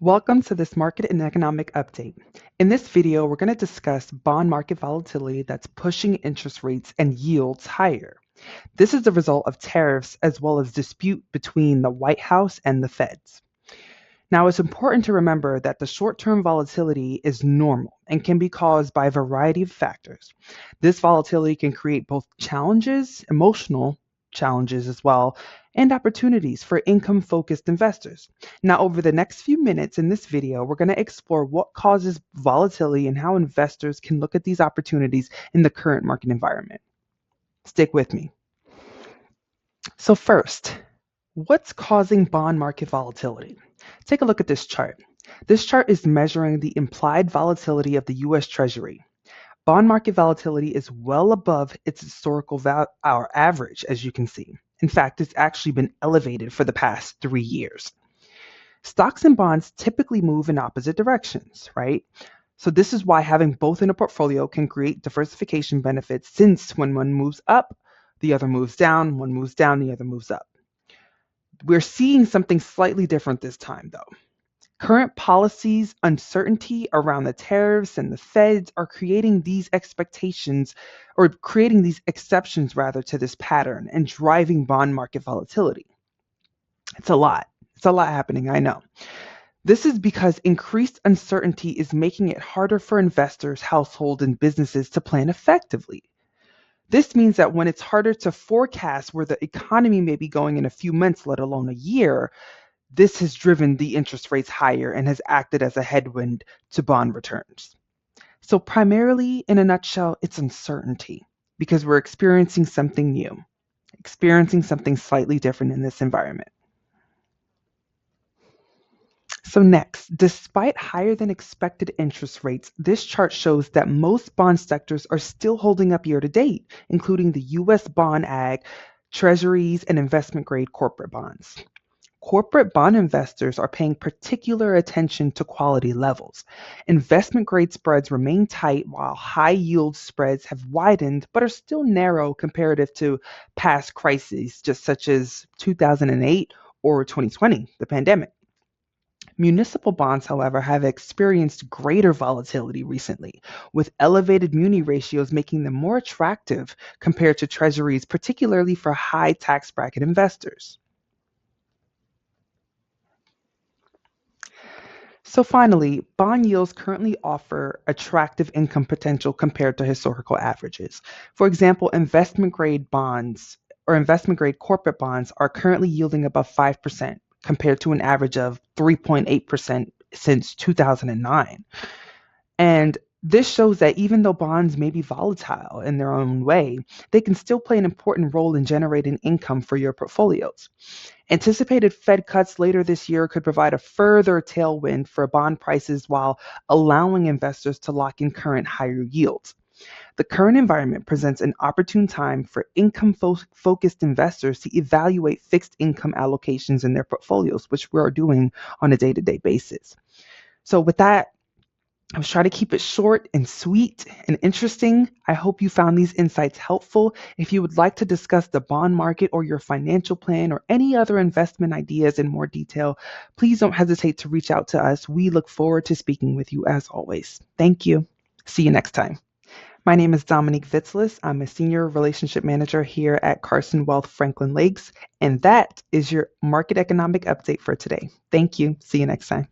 Welcome to this market and economic update. In this video, we're going to discuss bond market volatility that's pushing interest rates and yields higher. This is the result of tariffs as well as dispute between the White House and the Feds. Now, it's important to remember that the short-term volatility is normal and can be caused by a variety of factors. This volatility can create both challenges, emotional challenges as well, and opportunities for income-focused investors. Now, over the next few minutes in this video, we're going to explore what causes volatility and how investors can look at these opportunities in the current market environment. Stick with me. So first, what's causing bond market volatility? Take a look at this chart. This chart is measuring the implied volatility of the U.S. Treasury. Bond market volatility is well above its historical average, as you can see. In fact, it's actually been elevated for the past 3 years. Stocks and bonds typically move in opposite directions, right? So this is why having both in a portfolio can create diversification benefits, since when one moves up, the other moves down, one moves down, the other moves up. We're seeing something slightly different this time, though. Current policies, uncertainty around the tariffs and the Feds are creating these expectations, or creating these exceptions rather, to this pattern and driving bond market volatility. It's a lot. It's a lot happening, I know. This is because increased uncertainty is making it harder for investors, households, and businesses to plan effectively. This means that when it's harder to forecast where the economy may be going in a few months, let alone a year, this has driven the interest rates higher and has acted as a headwind to bond returns. So primarily, in a nutshell, it's uncertainty, because we're experiencing something new, experiencing something slightly different in this environment. So next, despite higher than expected interest rates, this chart shows that most bond sectors are still holding up year to date, including the U.S. bond ag, treasuries, and investment grade corporate bonds. Corporate bond investors are paying particular attention to quality levels. Investment grade spreads remain tight, while high yield spreads have widened but are still narrow comparative to past crises, just such as 2008 or 2020, the pandemic. Municipal bonds, however, have experienced greater volatility recently, with elevated muni ratios making them more attractive compared to treasuries, particularly for high tax bracket investors. So finally, bond yields currently offer attractive income potential compared to historical averages. For example, investment grade bonds or investment grade corporate bonds are currently yielding above 5% compared to an average of 3.8% since 2009. And this shows that even though bonds may be volatile in their own way, they can still play an important role in generating income for your portfolios. Anticipated Fed cuts later this year could provide a further tailwind for bond prices while allowing investors to lock in current higher yields. The current environment presents an opportune time for income-focused investors to evaluate fixed income allocations in their portfolios, which we are doing on a day-to-day basis. So with that, I was trying to keep it short and sweet and interesting. I hope you found these insights helpful. If you would like to discuss the bond market or your financial plan or any other investment ideas in more detail, please don't hesitate to reach out to us. We look forward to speaking with you as always. Thank you. See you next time. My name is Dominique Vitzlis. I'm a Senior Relationship Manager here at Carson Wealth Franklin Lakes, and that is your market economic update for today. Thank you. See you next time.